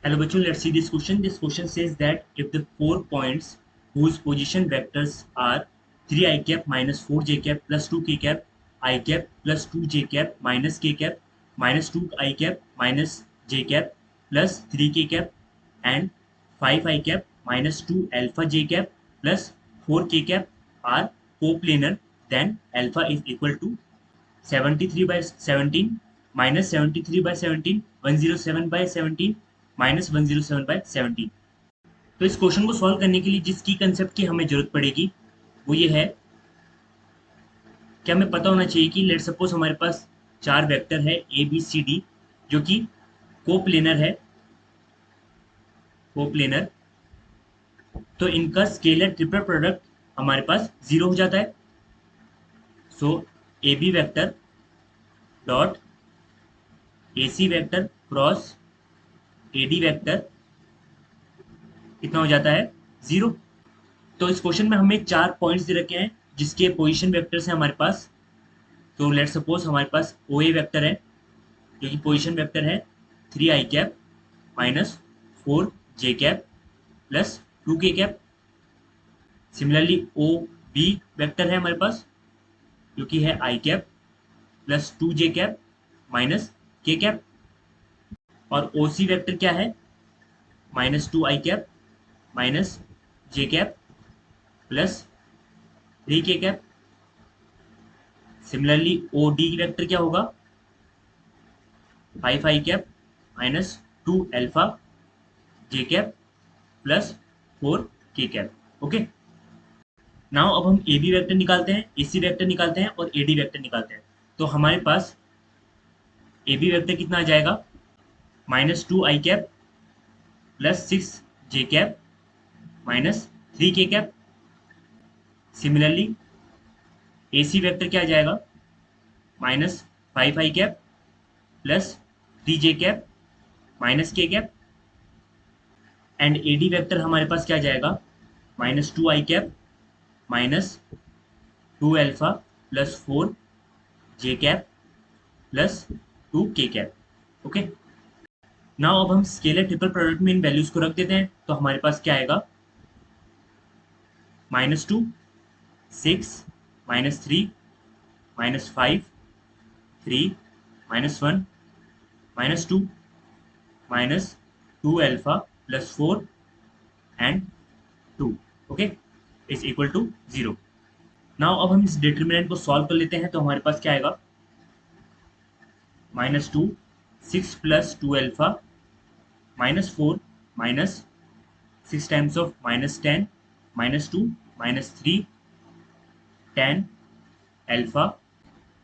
Hello bachcho, let's see this question. This question says that if the 4 points whose position vectors are 3 I cap minus 4 j cap plus 2 k cap I cap plus 2 j cap minus k cap minus 2 I cap minus j cap plus 3 k cap and 5 I cap minus 2 alpha j cap plus 4 k cap are coplanar, then alpha is equal to 73 by 17 minus 73 by 17, 107 by 17 minus 107 bye 17। तो इस question को solve करने के लिए जिस की concept की हमें जरूरत पड़ेगी वो ये है कि हमें पता होना चाहिए कि लेट सपोज हमारे पास 4 वेक्टर है ए बी सी डी जो कि कोप्लेनर है, कोप्लेनर। तो इनका स्केलर ट्रिपल प्रोडक्ट हमारे पास 0 हो जाता है। So A B vector dot A C vector cross A D vector कितना हो जाता है 0। तो इस क्वेश्चन में हमें 4 पॉइंट्स दे रखे हैं जिसके पोजीशन वेक्टर्स हैं हमारे पास। तो लेट सपोज हमारे पास ओ ए वेक्टर है जो कि पोजीशन वेक्टर है 3 i cap minus 4 j cap plus 2 k cap. Similarly O B vector है हमारे पास जो कि है i cap plus 2 j cap minus k cap. और ओ सी वेक्टर क्या है minus 2 i cap minus j cap plus 3 k cap. Similarly O D vector क्या होगा 5 i cap minus 2 alpha j cap plus 4 k cap. Okay, now अब हम ए B vector निकालते हैं, ए C vector निकालते हैं और ए डी वेक्टर निकालते हैं। तो हमारे पास ए बी वेक्टर कितना आ जाएगा minus 2 i cap plus 6 J cap minus 3 k cap. Similarly A C vector क्या आ जाएगा minus 5 i cap plus 3 J cap minus k cap. And A D vector हमारे पास क्या आ जाएगा minus 2 i cap minus 2 alpha plus 4 j cap plus 2 k cap. Okay, now अब हम scalar triple product में इन values को रख देते हैं। तो हमारे पास क्या आएगा minus 2 6 minus 3 minus 5 3 minus 1 minus 2 minus 2 alpha plus 4 and 2। Okay, is equal to 0। Now अब हम इस डिटर्मिनेंट को सॉल्व कर लेते हैं। तो हमारे पास क्या आएगा minus 2 6 plus 2 alpha minus 4 minus 6 times of minus 10 minus 2 minus 3 10 alpha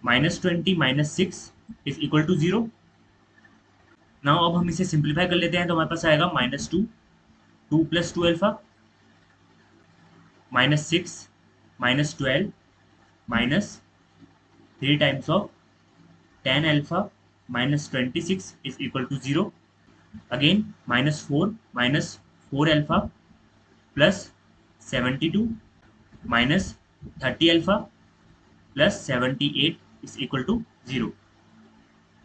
minus 20 minus 6 is equal to 0। Now अब हम इसे सिंप्लीफाई कर लेते हैं। तो हमारे पास आएगा minus 2 2 plus 2 alpha minus 6 minus 12 minus 3 times of 10 alpha minus 26 is equal to 0. Again minus 4 alpha plus 72 minus 30 alpha plus 78 is equal to 0.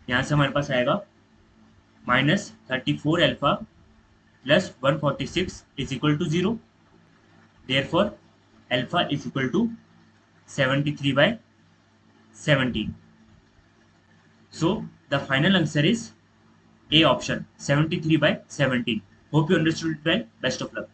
यहाँ से हमारे पास आएगा minus 34 alpha plus 146 is equal to 0. Therefore alpha is equal to 73 by 17. So the final answer is A option 73 by 17. Hope you understood it well. Best of luck.